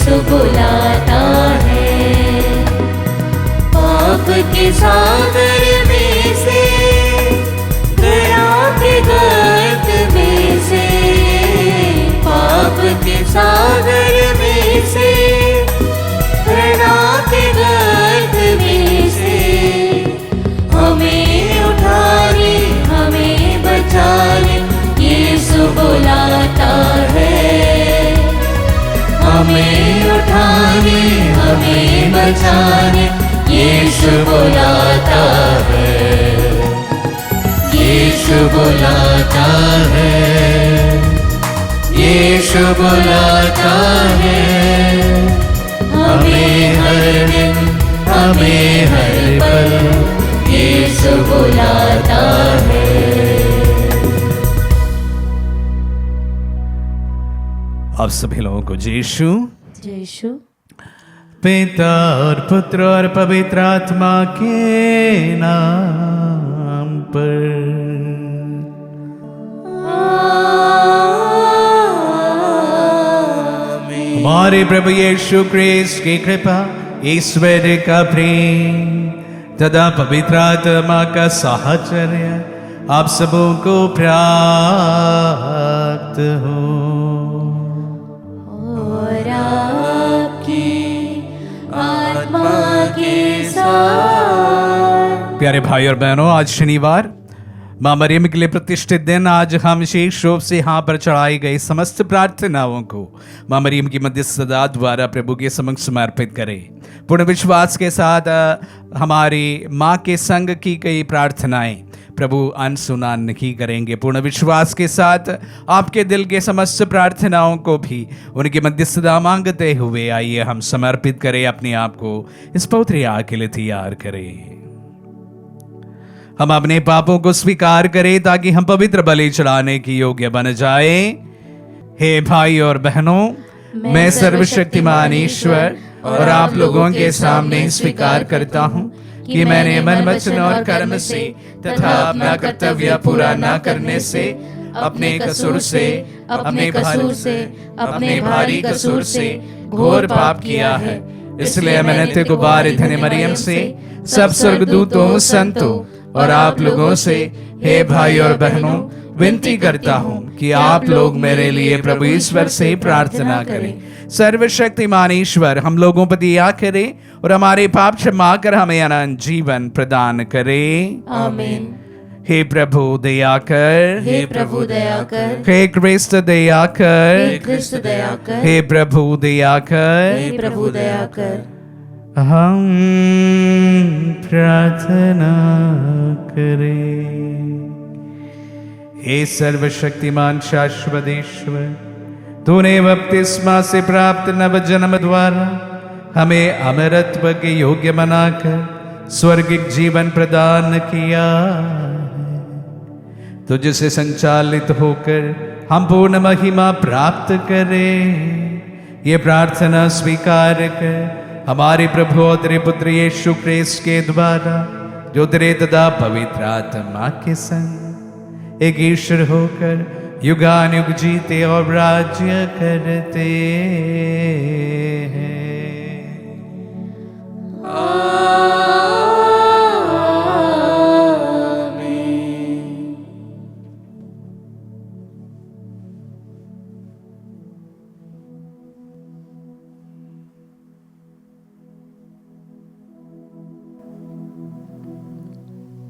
यीशु बुलाता है। पाप के सागर में से, दया के गर्त में से, पाप के सागर में से, दया के गर्त में से, हमें उठाने हमें बचाने यीशु बुलाता है। हमें उठाने हमें बचाने यीशु बुलाता है। यीशु बुलाता है, यीशु बुलाता है। हमें हर दिन हमें हर पल यीशु बुलाता है। आप सभी लोगों को यीशु यीशु पिता और पुत्र और पवित्र आत्मा के नाम पर। हमारे प्रभु यीशु क्रिस्त की कृपा, ईश्वर का प्रेम तथा पवित्र आत्मा का साहचर्य आप सबों को प्राप्त हो। और आपकी आत्मा के साथ। प्यारे भाई और बहनों, आज शनिवार माँ मरियम के लिए प्रतिष्ठित दिन। आज हम विशेष रूप से यहाँ पर चढ़ाई गई समस्त प्रार्थनाओं को माँ मरियम की मध्यस्थता द्वारा प्रभु के समक्ष समर्पित करें। पूर्ण विश्वास के साथ हमारी माँ के संग की गई प्रार्थनाएं प्रभु अनसुना नहीं करेंगे। पूर्ण विश्वास के साथ आपके दिल के समस्त प्रार्थनाओं को भी उनकी मध्यस्थता मांगते हुए आइए हम समर्पित करें अपने आप को, इस पवित्र याग के लिए तैयार करें। हम अपने पापों को स्वीकार करें ताकि हम पवित्र बलि चढ़ाने की योग्य बन जाए। हे भाई और बहनों, मैं सर्वशक्तिमान ईश्वर और आप लोगों के सामने स्वीकार करता हूँ कि मैंने मन वचन और कर्म से तथा अपना कर्तव्य पूरा न करने से, अपने कसूर से, अपने भारी कसूर से घोर पाप किया है। इसलिए मैंने नित्य गुबार धन्य मरियम से, सब स्वर्गदूतों, संतों और आप लोगों से, हे भाई और बहनों, विनती करता हूँ कि आप लोग मेरे लिए प्रभु ईश्वर से प्रार्थना करें। सर्वशक्तिमान ईश्वर हम लोगों पर दया करे और हमारे पाप क्षमा कर हमें अनंत जीवन प्रदान करे। आमीन। हे प्रभु दया कर, हे प्रभु दया कर, हे क्रिस्त दया कर, हे क्रिस्त दया कर, हे प्रभु दया कर, हे प्रभु दया कर। हम प्रार्थना करें। हे सर्वशक्तिमान शाश्वत ईश्वर, तूने बपतिस्मा से प्राप्त नव जन्म द्वारा हमें अमरत्व के योग्य बनाकर स्वर्गिक जीवन प्रदान किया है। तुझसे संचालित होकर हम पूर्ण महिमा प्राप्त करें। ये प्रार्थना स्वीकार कर हमारे प्रभु और तेरे पुत्र यीशु क्रिस्त के द्वारा, जो तेरे तथा पवित्र आत्मा के संग एक ईश्वर होकर युगानुयुग जीते और राज्य करते हैं।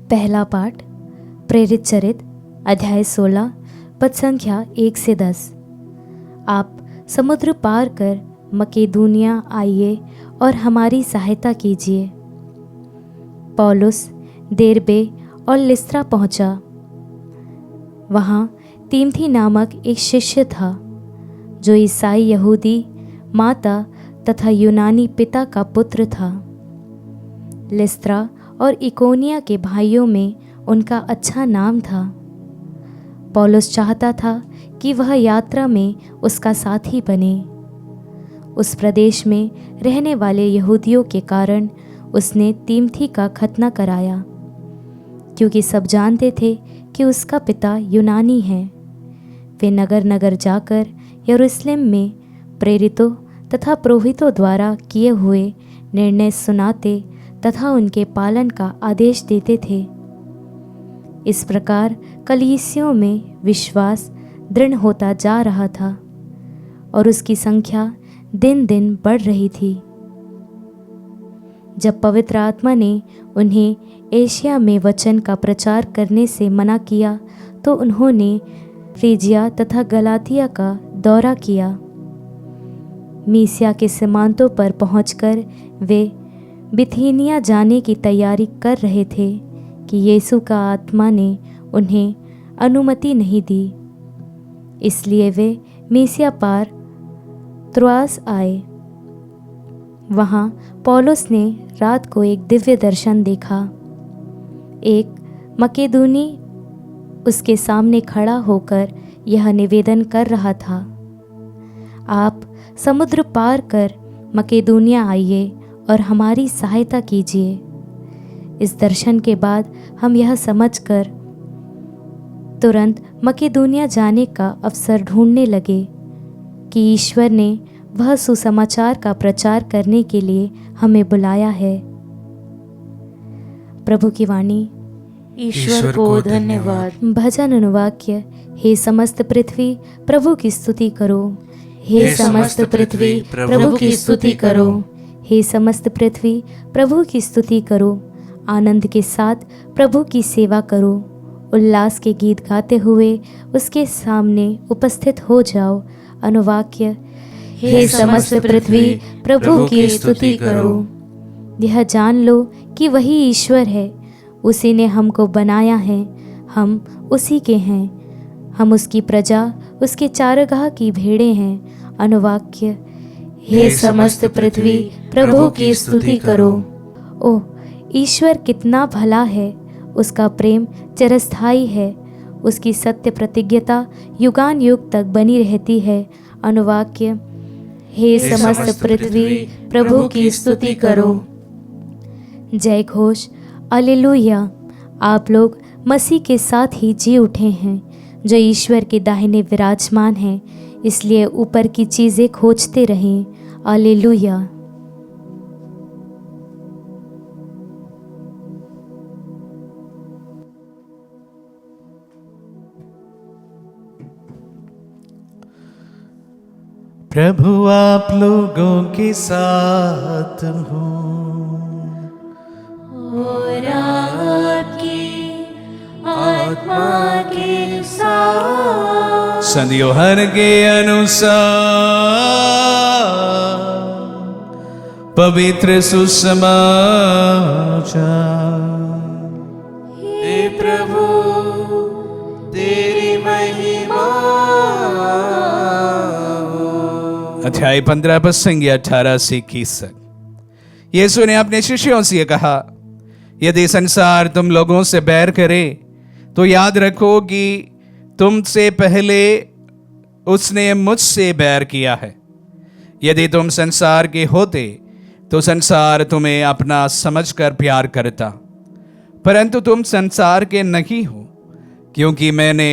पहला पाठ प्रेरित चरित अध्याय 16 पद संख्या 1 से 10। आप समुद्र पार कर मकेदुनिया आइए और हमारी सहायता कीजिए। पौलुस देरबे और लिस्त्रा पहुंचा। वहाँ तीमथी नामक एक शिष्य था जो ईसाई यहूदी माता तथा यूनानी पिता का पुत्र था। लिस्त्रा और इकोनिया के भाइयों में उनका अच्छा नाम था। पौलुस चाहता था कि वह यात्रा में उसका साथी बने। उस प्रदेश में रहने वाले यहूदियों के कारण उसने तीमथी का खतना कराया, क्योंकि सब जानते थे कि उसका पिता यूनानी है। वे नगर नगर जाकर यरूशलेम में प्रेरितों तथा पुरोहितों द्वारा किए हुए निर्णय सुनाते तथा उनके पालन का आदेश देते थे। इस प्रकार कलीसियों में विश्वास दृढ़ होता जा रहा था और उसकी संख्या दिन दिन बढ़ रही थी। जब पवित्र आत्मा ने उन्हें एशिया में वचन का प्रचार करने से मना किया तो उन्होंने फ्रीजिया तथा गलातिया का दौरा किया। मीसिया के सीमांतों पर पहुंचकर वे बिथीनिया जाने की तैयारी कर रहे थे कि यीशु का आत्मा ने उन्हें अनुमति नहीं दी। इसलिए वे मीसिया पार त्रोआस आए। वहाँ पौलुस ने रात को एक दिव्य दर्शन देखा। एक मकेदूनी उसके सामने खड़ा होकर यह निवेदन कर रहा था, आप समुद्र पार कर मकेदूनिया आइए और हमारी सहायता कीजिए। इस दर्शन के बाद हम यह समझकर तुरंत मकेदूनिया जाने का अवसर ढूंढने लगे कि ईश्वर ने वह सुसमाचार का प्रचार करने के लिए हमें बुलाया है। प्रभु की वाणी। ईश्वर को धन्यवाद। भजन अनुवाक्य। हे समस्त पृथ्वी प्रभु की स्तुति करो। हे समस्त पृथ्वी प्रभु की स्तुति करो। हे समस्त पृथ्वी प्रभु की स्तुति करो। आनंद के साथ प्रभु की सेवा करो। उल्लास के गीत गाते हुए उसके सामने उपस्थित हो जाओ। अनुवाक्य। हे समस्त पृथ्वी प्रभु की स्तुति करो। यह जान लो कि वही ईश्वर है, उसी ने हमको बनाया है, हम उसी के हैं, हम उसकी प्रजा, उसके चारागाह की भेड़ें हैं। अनुवाक्य। हे समस्त पृथ्वी प्रभु की स्तुति करो। ओह, ईश्वर कितना भला है, उसका प्रेम चिरस्थायी है, उसकी सत्य प्रतिज्ञता युगान युग तक बनी रहती है। अनुवाक्य। हे समस्त पृथ्वी प्रभु की स्तुति करो। जय घोष। हालेलुया। आप लोग मसीह के साथ ही जी उठे हैं, जो ईश्वर के दाहिने विराजमान हैं, इसलिए ऊपर की चीज़ें खोजते रहें। हालेलुया। प्रभु आप लोगों के साथ हो और आपकी आत्मा के साथ। संध्योहर के अनुसार पवित्र सुसमाचार। हे प्रभु तेरी महिमा। अध्याय 15 पद संज्ञा 18 से 21 तक। यीशु ने अपने शिष्यों से कहा, यदि संसार तुम लोगों से बैर करे तो याद रखो कि तुमसे पहले उसने मुझसे बैर किया है। यदि तुम संसार के होते तो संसार तुम्हें अपना समझकर प्यार करता, परंतु तुम संसार के नहीं हो, क्योंकि मैंने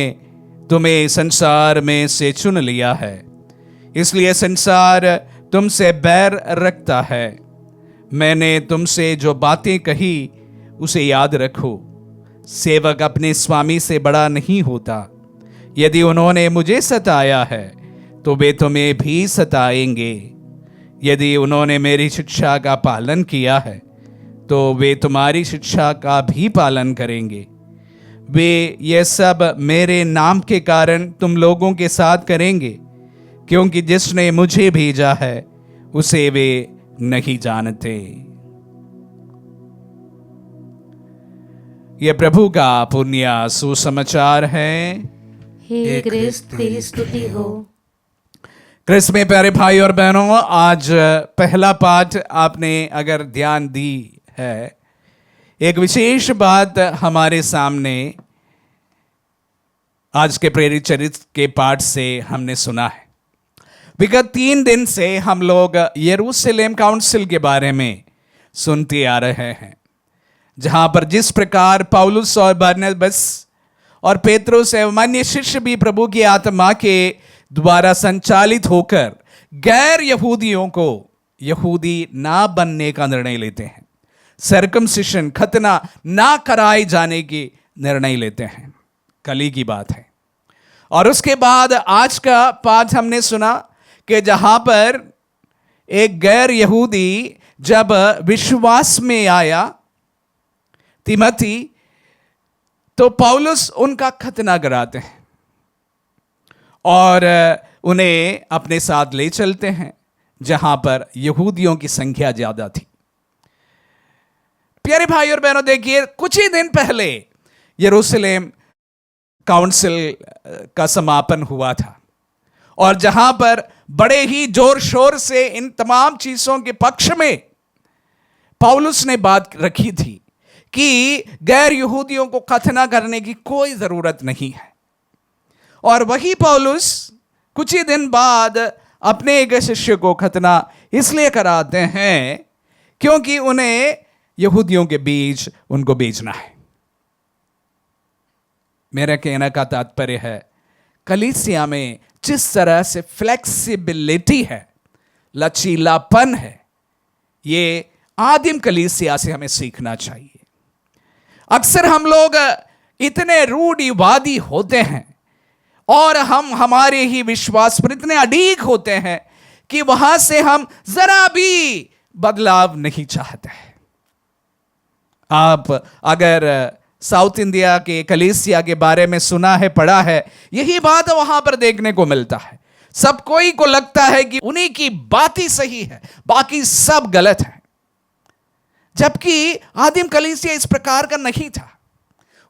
तुम्हें संसार में से चुन लिया है। इसलिए संसार तुमसे बैर रखता है। मैंने तुमसे जो बातें कही उसे याद रखो। सेवक अपने स्वामी से बड़ा नहीं होता। यदि उन्होंने मुझे सताया है तो वे तुम्हें भी सताएंगे। यदि उन्होंने मेरी शिक्षा का पालन किया है तो वे तुम्हारी शिक्षा का भी पालन करेंगे। वे ये सब मेरे नाम के कारण तुम लोगों के साथ करेंगे, क्योंकि जिसने मुझे भेजा है उसे वे नहीं जानते। यह प्रभु का पुण्य सुसमाचार है। हे क्रिस्त तेरी स्तुति हो। क्रिस्त में प्यारे भाई और बहनों, आज पहला पाठ आपने अगर ध्यान दी है, एक विशेष बात हमारे सामने आज के प्रेरित चरित्र के पाठ से हमने सुना है। विगत 3 दिन से हम लोग यरूशलेम काउंसिल के बारे में सुनते आ रहे हैं, जहां पर जिस प्रकार पौलुस और बरनबास और पेत्रुस एवं अन्य शिष्य भी प्रभु की आत्मा के द्वारा संचालित होकर गैर यहूदियों को यहूदी ना बनने का निर्णय लेते हैं, सर्कमसिशन खतना ना कराए जाने की निर्णय लेते हैं। कल ही की बात है। और उसके बाद आज का पाठ हमने सुना कि जहां पर एक गैर यहूदी जब विश्वास में आया, तिमोथी, तो पौलुस उनका खतना कराते हैं और उन्हें अपने साथ ले चलते हैं जहां पर यहूदियों की संख्या ज्यादा थी। प्यारे भाई और बहनों, देखिए कुछ ही दिन पहले यरूशलेम काउंसिल का समापन हुआ था और जहां पर बड़े ही जोर शोर से इन तमाम चीजों के पक्ष में पौलुस ने बात रखी थी कि गैर यहूदियों को खतना करने की कोई जरूरत नहीं है। और वही पौलुस कुछ ही दिन बाद अपने एक शिष्य को खतना इसलिए कराते हैं क्योंकि उन्हें यहूदियों के बीच उनको भेजना है। मेरा कहने का तात्पर्य है, कलीसिया में जिस तरह से फ्लेक्सिबिलिटी है, लचीलापन है, ये आदिम कलीसिया से हमें सीखना चाहिए। अक्सर हम लोग इतने रूढ़िवादी होते हैं और हम हमारे ही विश्वास पर इतने अड़ीग होते हैं कि वहां से हम जरा भी बदलाव नहीं चाहते हैं। आप अगर साउथ इंडिया के कलीसिया के बारे में सुना है, पढ़ा है, यही बात वहां पर देखने को मिलता है। सब कोई को लगता है कि उन्हीं की बात ही सही है, बाकी सब गलत है। जबकि आदिम कलीसिया इस प्रकार का नहीं था।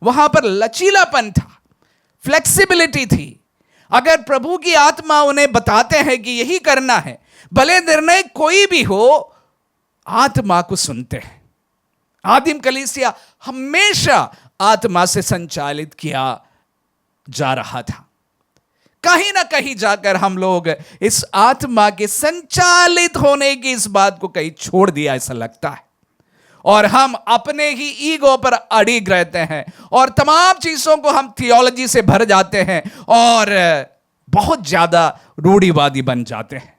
वहां पर लचीलापन था, फ्लेक्सिबिलिटी थी। अगर प्रभु की आत्मा उन्हें बताते हैं कि यही करना है, भले निर्णय कोई भी हो, आत्मा को सुनते हैं। आदिम कलीसिया हमेशा आत्मा से संचालित किया जा रहा था। कहीं ना कहीं जाकर हम लोग इस आत्मा के संचालित होने की इस बात को कहीं छोड़ दिया, ऐसा लगता है, और हम अपने ही ईगो पर अड़िग रहते हैं और तमाम चीजों को हम थियोलॉजी से भर जाते हैं और बहुत ज्यादा रूढ़िवादी बन जाते हैं।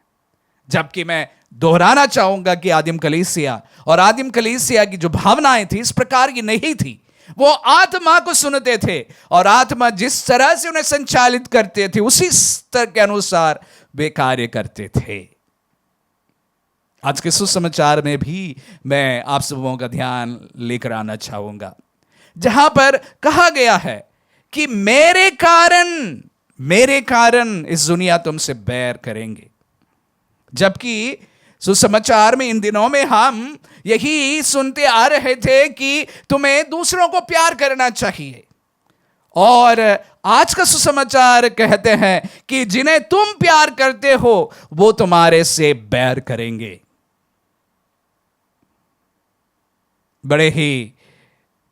जबकि मैं दोहराना चाहूंगा कि आदिम कलीसिया और आदिम कलीसिया की जो भावनाएं थी इस प्रकार की नहीं थी। वो आत्मा को सुनते थे और आत्मा जिस तरह से उन्हें संचालित करते थे उसी स्तर के अनुसार वे कार्य करते थे। आज के सुसमाचार में भी मैं आप सबों का ध्यान लेकर आना चाहूंगा, जहां पर कहा गया है कि मेरे कारण इस दुनिया तुमसे बैर करेंगे। जबकि सुसमाचार में इन दिनों में हम यही सुनते आ रहे थे कि तुम्हें दूसरों को प्यार करना चाहिए, और आज का सुसमाचार कहते हैं कि जिन्हें तुम प्यार करते हो वो तुम्हारे से बैर करेंगे। बड़े ही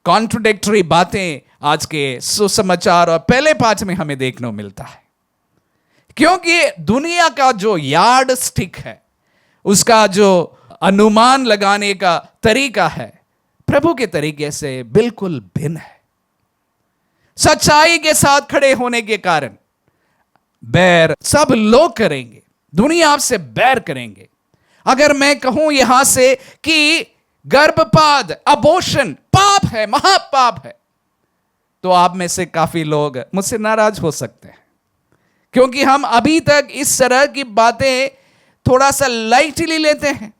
कॉन्ट्रोडिक्टरी बातें आज के सुसमाचार और पहले पाठ में हमें देखने को मिलता है, क्योंकि दुनिया का जो यार्ड स्टिक है, उसका जो अनुमान लगाने का तरीका है, प्रभु के तरीके से बिल्कुल भिन्न है। सच्चाई के साथ खड़े होने के कारण बैर सब लोग करेंगे, दुनिया आपसे बैर करेंगे। अगर मैं कहूं यहां से कि गर्भपात, अबॉर्शन पाप है, महापाप है, तो आप में से काफी लोग मुझसे नाराज हो सकते हैं, क्योंकि हम अभी तक इस तरह की बातें थोड़ा सा लाइटली लेते हैं।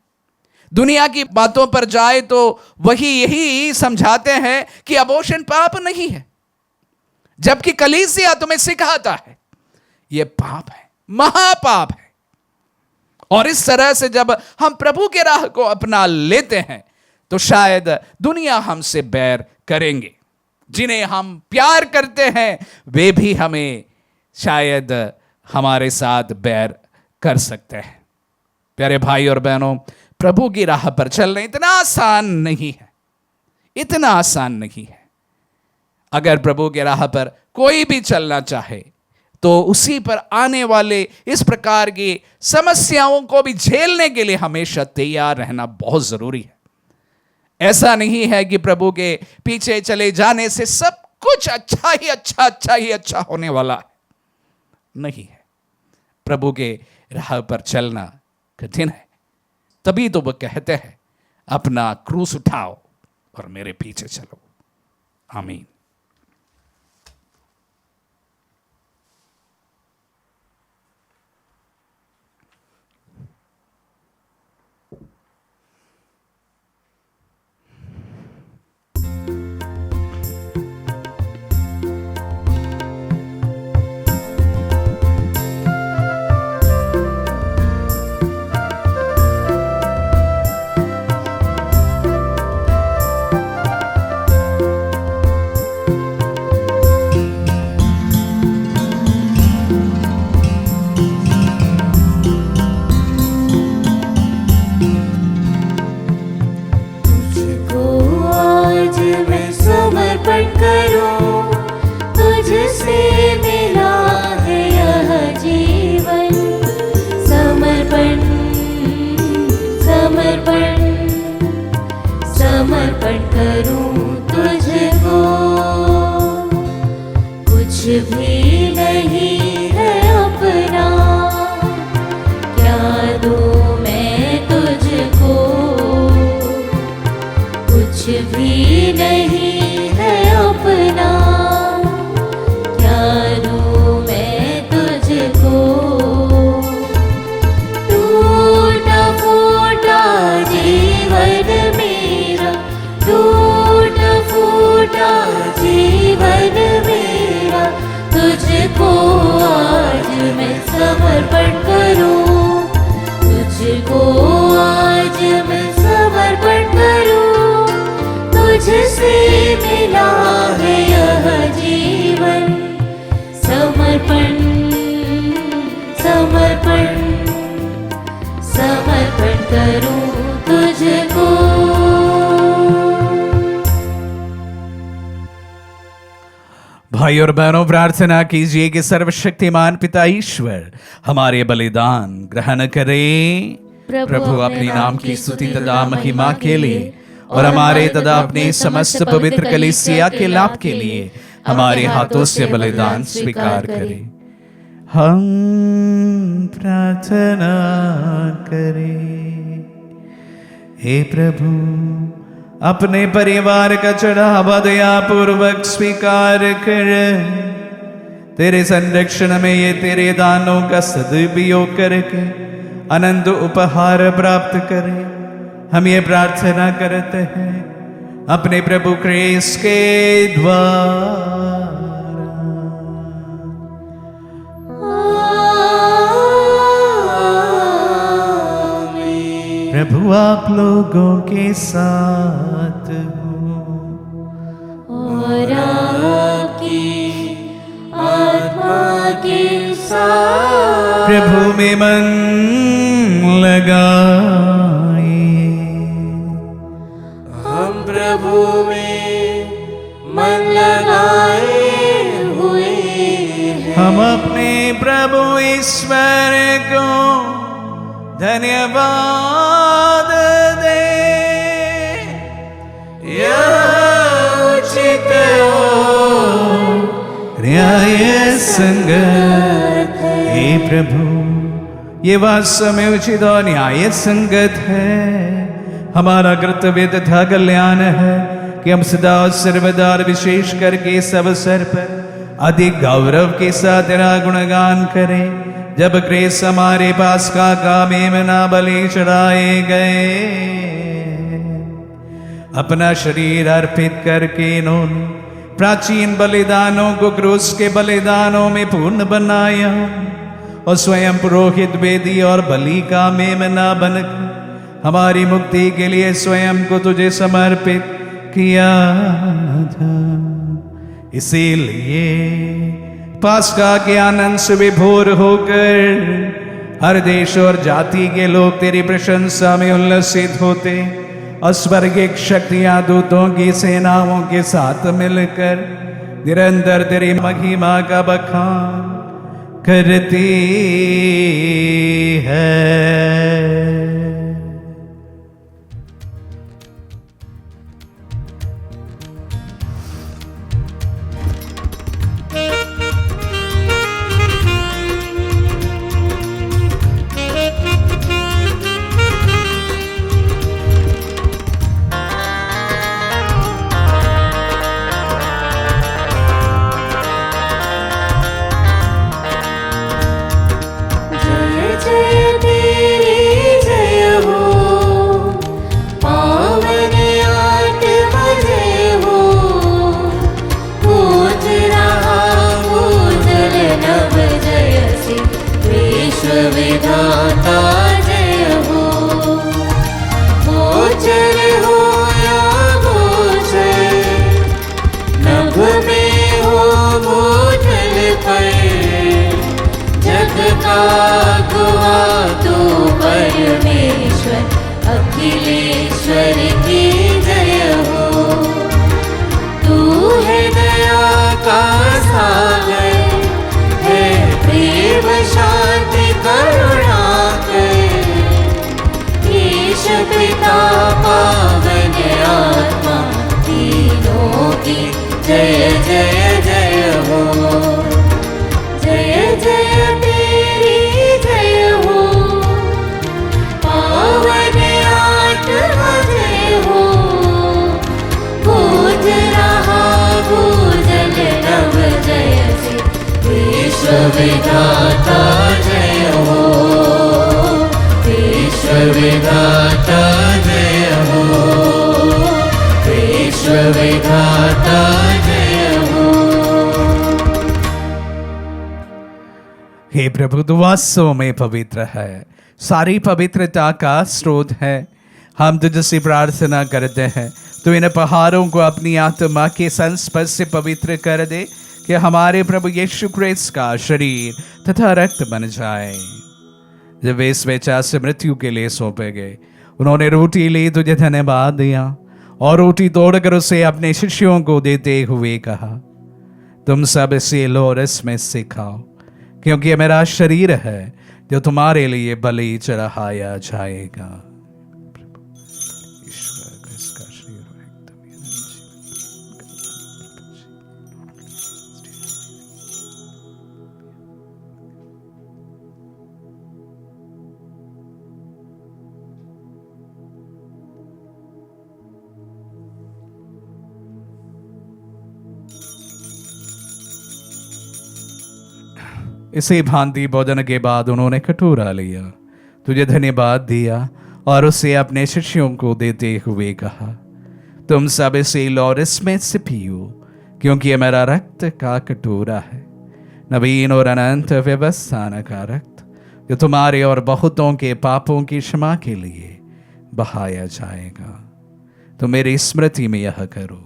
दुनिया की बातों पर जाए तो वही यही समझाते हैं कि अबॉर्शन पाप नहीं है, जबकि कलीसिया तुम्हें सिखाता है यह पाप है, महापाप है। और इस तरह से जब हम प्रभु के राह को अपना लेते हैं तो शायद दुनिया हमसे बैर करेंगे। जिन्हें हम प्यार करते हैं वे भी हमें शायद हमारे साथ बैर कर सकते हैं। प्यारे भाई और बहनों, प्रभु की राह पर चलना इतना आसान नहीं है, इतना आसान नहीं है। अगर प्रभु की राह पर कोई भी चलना चाहे तो उसी पर आने वाले इस प्रकार की समस्याओं को भी झेलने के लिए हमेशा तैयार रहना बहुत जरूरी है। ऐसा नहीं है कि प्रभु के पीछे चले जाने से सब कुछ अच्छा ही अच्छा होने वाला है, नहीं है। प्रभु के राह पर चलना कठिन है। तभी तो वह कहते हैं अपना क्रूस उठाओ और मेरे पीछे चलो। आमीन। तुझको आज मैं समर्पण करूं, तुझसे मिला है यह जीवन। समर्पण समर्पण समर्पण करूं तुझको, कुछ भी नहीं है अपना, क्या दूं मैं तुझको। कुछ भी नहीं है अपना, क्या दूं मैं तुझको। टूटा फूटा जीवन मेरा, टूटा फूटा जीवन मेरा, तुझको आज मैं समर्पण करूं, तुझको आज मैं समर्पण करूं। तुझसे मिला है यह जीवन। समर्पण समर्पण समर्पण करूं तुझको। भाई और बहनों, प्रार्थना कीजिए कि सर्वशक्तिमान पिता ईश्वर हमारे बलिदान ग्रहण करे। प्रभु अपने नाम की स्तुति तथा महिमा के लिए और हमारे तथा अपने समस्त पवित्र कलीसिया के लाभ के लिए हमारे हाथों से बलिदान स्वीकार करे। हम प्रार्थना करें। हे प्रभु, अपने परिवार का चढ़ावा दया पूर्वक स्वीकार कर। तेरे संरक्षण में ये तेरे दानों का सदुपयोग करके अनंत उपहार प्राप्त करें। हम ये प्रार्थना करते हैं अपने प्रभु क्रिस्त के द्वारा। प्रभु आप लोगों के साथ हो और आपकी आत्मा के साथ। प्रभु में मन लगाए। हम प्रभु में मन लगाए हुए हैं। हम अपने प्रभु ईश्वर को धन्यवाद दे। यह उचित और न्याय संगत है। हे प्रभु, ये वास्तव में उचित और न्याय संगत है। हमारा कर्तव्य तथा कल्याण है कि हम सदा और सर्वदा और विशेष करके इस अवसर पर अधिक गौरव के साथ तेरा गुणगान करें, जब क्रिस्त हमारे पास का मेमना बलि चढ़ाए गए। अपना शरीर अर्पित करके इन्होंने प्राचीन बलिदानों को क्रूस के बलिदानों में पूर्ण बनाया और स्वयं पुरोहित, वेदी और बलि का मेमना बनकर हमारी मुक्ति के लिए स्वयं को तुझे समर्पित किया था। इसीलिए पास्का के आनंद से विभोर होकर हर देश और जाति के लोग तेरी प्रशंसा में उल्लसित होते और स्वर्गिक शक्तियां दूतों की सेनाओं के साथ मिलकर निरंतर तेरी महिमा का बखान करती है। विश्वविधाता जय हो, विश्वविधाता जय हो। हे प्रभु, तू वास्तव में पवित्र है, सारी पवित्रता का स्रोत है। हम तुझसे प्रार्थना करते हैं, तू इन पहाड़ों को अपनी आत्मा के संस्पर्श से पवित्र कर दे कि हमारे प्रभु यीशु क्रिस्त का शरीर तथा रक्त बन जाए। जब वे स्वेच्छा से मृत्यु के लिए सौंपे गए, उन्होंने रोटी ली, तुझे धन्यवाद दिया और रोटी तोड़कर उसे अपने शिष्यों को देते हुए कहा, तुम सब इसे लो और इसमें से खाओ, क्योंकि ये मेरा शरीर है जो तुम्हारे लिए बलि चढ़ाया जाएगा। इसी भांति भोजन के बाद उन्होंने कटोरा लिया, तुझे धन्यवाद दिया और उसे अपने शिष्यों को देते हुए कहा, तुम सब इसे लो और इसमें से पियो, क्योंकि यह मेरा रक्त का कटोरा है, नवीन और अनंत व्यवस्था का रक्त, जो तुम्हारे और बहुतों के पापों की क्षमा के लिए बहाया जाएगा। तो मेरी स्मृति में यह करो।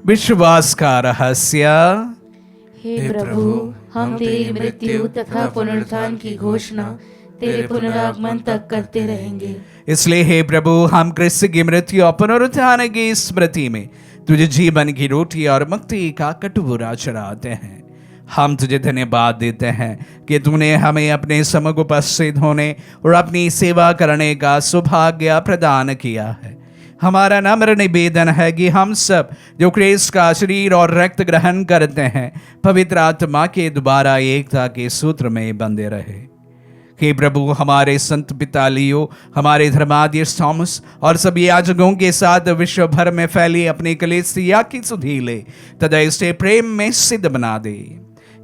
विश्वास का रहस्य। हे प्रभु, हम तेरी मृत्यु तथा पुनरुत्थान की घोषणा तेरे पुनरागमन तक करते रहेंगे। इसलिए हे प्रभु, हम क्रिस्त की मृत्यु और पुनरुत्थान की स्मृति में तुझे जीवन की रोटी और मुक्ति का कटोरा चढ़ाते हैं। हम तुझे धन्यवाद देते हैं कि तूने हमें अपने सम्मुख उपस्थित होने और अपनी सेवा करने का सौभाग्य प्रदान किया है। हमारा नम्र निवेदन है कि हम सब जो क्रिस्त का शरीर और रक्त ग्रहण करते हैं, पवित्र आत्मा के द्वारा एकता के सूत्र में बंधे रहे। हे प्रभु, हमारे संत पिता लियो, हमारे धर्माध्यक्ष थॉमस और सभी याजकों के साथ विश्व भर में फैली अपनी कलीसिया की सुधि ले तथा इसे प्रेम में सिद्ध बना दे।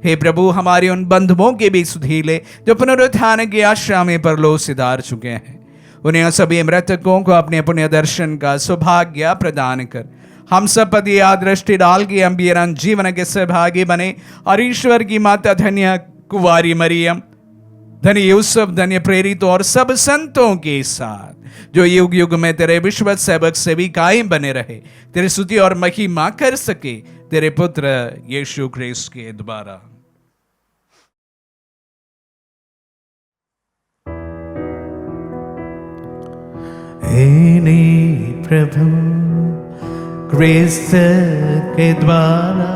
हे प्रभु, हमारे उन बंधुओं के भी सुधि ले जो पुनरुत्थान की आशा में परलोक सिधार चुके हैं। उन्हें सभी मृतकों को अपने पुण्य दर्शन का सौभाग्य प्रदान कर हम सब पर यह दृष्टि डाल के हम भी अनंत जीवन के सहभागी बने और ईश्वर की माता धन्य कुंवारी मरियम, धन्य यूसुफ, धन्य प्रेरित और सब संतों के साथ जो युग युग में तेरे विश्व सेवक से भी कायम बने रहे, तेरी स्तुति और महिमा कर सके तेरे पुत्र यीशु क्रिस्त के द्वारा। प्रभु क्रिस्त के द्वारा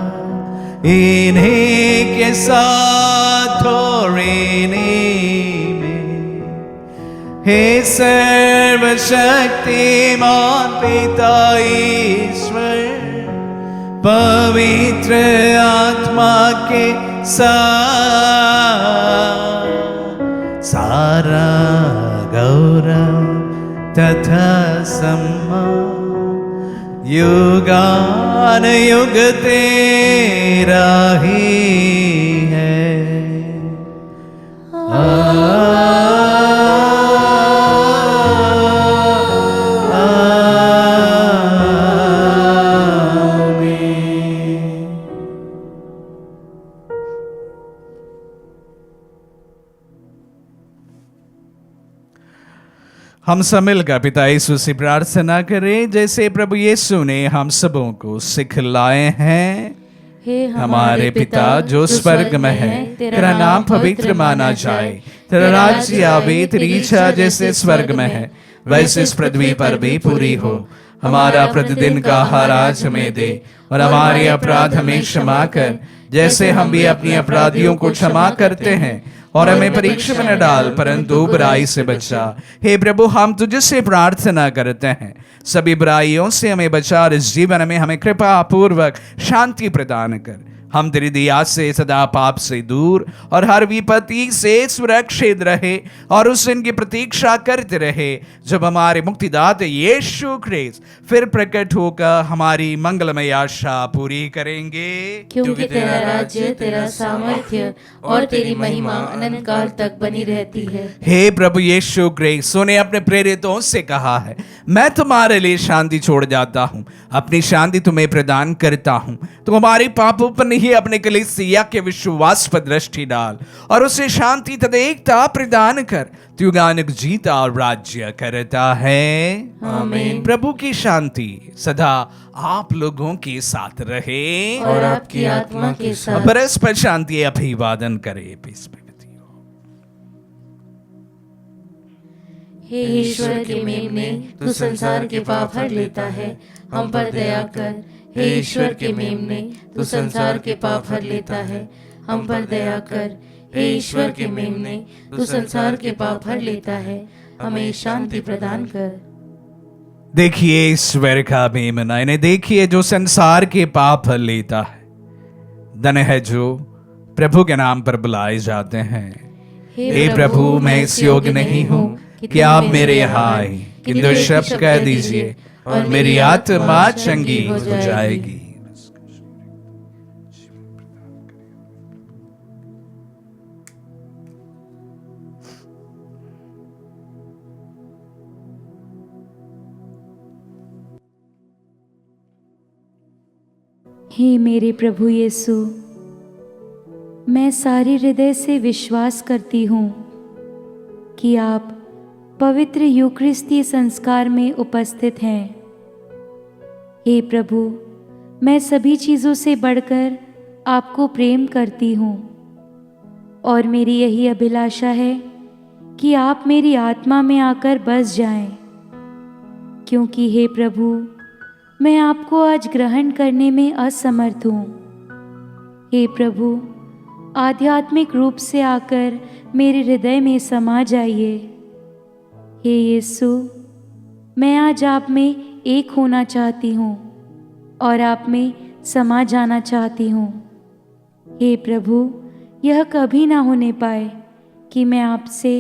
इन्हीं के साथ और इन्हीं में, हे सर्वशक्तिमान पिता ईश्वर, पवित्र आत्मा के साथ सारा गौरव तथा सम्मान युगान युग तेरा ही है। हम सब मिलकर पिता यीशु से प्रार्थना करें, जैसे प्रभु यीशु ने हम सबों को सिखलाए हैं। हे हमारे पिता जो स्वर्ग में है, तेरा नाम पवित्र माना जाए, तेरा राज्य आवे, तेरी इच्छा जैसे स्वर्ग में है वैसे इस पृथ्वी पर भी पूरी हो। हमारा प्रतिदिन का आहार आज हमें दे और हमारे अपराध हमें क्षमा कर, जैसे हम भी अपने अपराधियों को क्षमा करते हैं, और हमें परीक्षा में न डाल परंतु बुराई से बचा। हे प्रभु, हम तुझसे प्रार्थना करते हैं, सभी बुराइयों से हमें बचा और इस जीवन में हमें कृपा पूर्वक शांति प्रदान कर। हम तेरी दया से सदा पाप से दूर और हर विपत्ति से सुरक्षित रहे और उस दिन की प्रतीक्षा करते रहे जब हमारे मुक्तिदाता यीशु ख्रीस्त फिर प्रकट होकर हमारी मंगलमय आशा पूरी करेंगे। क्योंकि तेरा राज्य, तेरा सामर्थ्य और तेरी महिमा अनंत काल तक बनी रहती है। हे प्रभु यीशु ख्रीस्त, तूने अपने प्रेरितों से कहा है, मैं तुम्हारे लिए शांति छोड़ जाता हूँ, अपनी शांति तुम्हें प्रदान करता हूँ। तुम हमारे पापों पर नहीं अपने कलीसिया के विश्वास पर दृष्टि डाल और उसे शांति तथा एकता प्रदान कर। तू युगानुग जीता और राज्य करता है। आमीन। प्रभु की शांति सदा आप लोगों के साथ रहे और आपकी आत्मा के साथ। परस्पर शांति अभिवादन करे। हे ईश्वर के मेमने, तू संसार के पाप हर लेता है, हम पर दया कर। हे ईश्वर के मेमने, तू संसार के पाप हर लेता है, हम पर दया कर। हे ईश्वर के मेमने, तू संसार के पाप हर लेता है, हमें शांति प्रदान कर। देखिए ईश्वर का मेमना, इन्हें देखिए जो संसार के पाप हर लेता है। धन्य है जो प्रभु के नाम पर बुलाए जाते हैं। हे प्रभु, मैं इस योग्य नहीं हूँ कि आप मेरे यहाँ आए, किंतु शब्द कह दीजिए और मेरी आत्मा चंगी हो जाएगी। हे मेरे प्रभु यीशु, मैं सारे हृदय से विश्वास करती हूँ कि आप पवित्र यूकरिस्तीय संस्कार में उपस्थित हैं। हे प्रभु, मैं सभी चीज़ों से बढ़कर आपको प्रेम करती हूँ और मेरी यही अभिलाषा है कि आप मेरी आत्मा में आकर बस जाएं, क्योंकि हे प्रभु, मैं आपको आज ग्रहण करने में असमर्थ हूँ। हे प्रभु, आध्यात्मिक रूप से आकर मेरे हृदय में समा जाइए। हे यीशु, मैं आज आप में एक होना चाहती हूँ और आप में समा जाना चाहती हूँ। हे प्रभु, यह कभी ना होने पाए कि मैं आपसे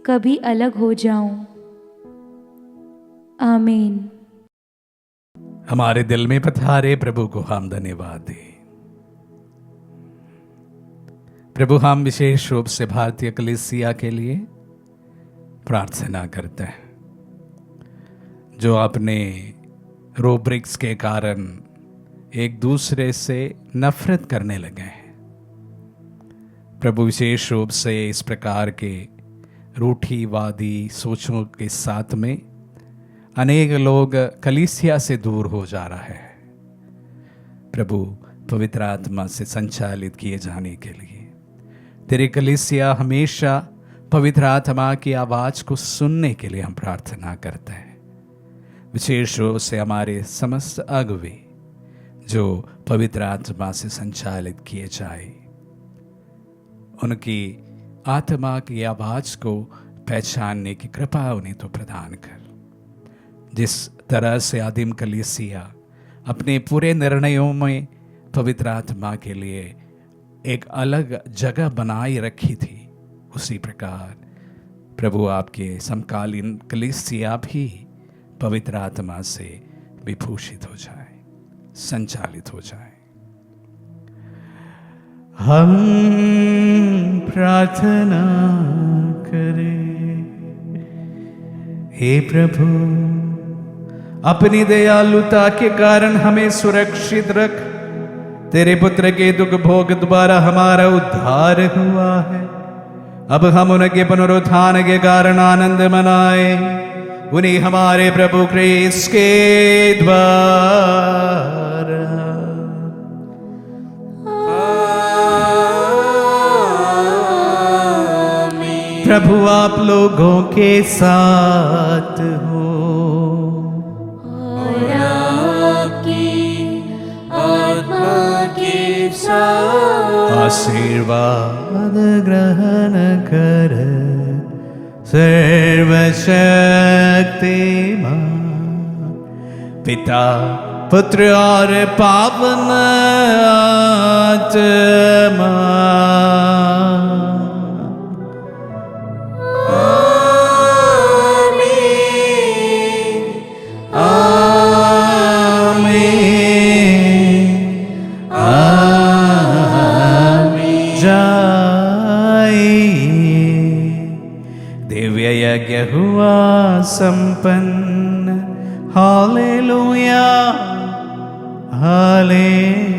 कभी अलग हो जाऊं। आमीन। हमारे दिल में पधारे प्रभु को हम धन्यवाद दें। प्रभु, हम विशेष रूप से भारतीय कलीसिया के लिए प्रार्थना करते हैं जो अपने रूब्रिक्स के कारण एक दूसरे से नफरत करने लगे हैं। प्रभु, विशेष रूप से इस प्रकार के रूढ़िवादी सोचों के साथ में अनेक लोग कलीसिया से दूर हो जा रहे हैं। प्रभु, पवित्र आत्मा से संचालित किए जाने के लिए तेरे कलीसिया हमेशा पवित्र आत्मा की आवाज को सुनने के लिए हम प्रार्थना करते हैं। विशेष रूप से हमारे समस्त अगुवे जो पवित्र आत्मा से संचालित किए जाए, उनकी आत्मा की आवाज को पहचानने की कृपा उन्हें तो प्रदान कर। जिस तरह से आदिम कलीसिया अपने पूरे निर्णयों में पवित्र आत्मा के लिए एक अलग जगह बनाई रखी थी, उसी प्रकार प्रभु आपके समकालीन कलीसिया भी पवित्र आत्मा से विभूषित हो जाए, संचालित हो जाए। हम प्रार्थना करें। हे प्रभु, अपनी दयालुता के कारण हमें सुरक्षित रख। तेरे पुत्र के दुख भोग द्वारा हमारा उद्धार हुआ है। अब हम उनके पुनरुत्थान के कारण आनंद मनाए, उन्हीं हमारे प्रभु क्रिस्त के द्वारा। प्रभु आप लोगों के साथ हो और आपकी आत्मा के साथ। आशीर्वाद ग्रहण कर सर्वशक्तिमान पिता पुत्र और पावन आत्मा। दिव्य यज्ञ हुआ संपन्न। Hallelujah hallelujah.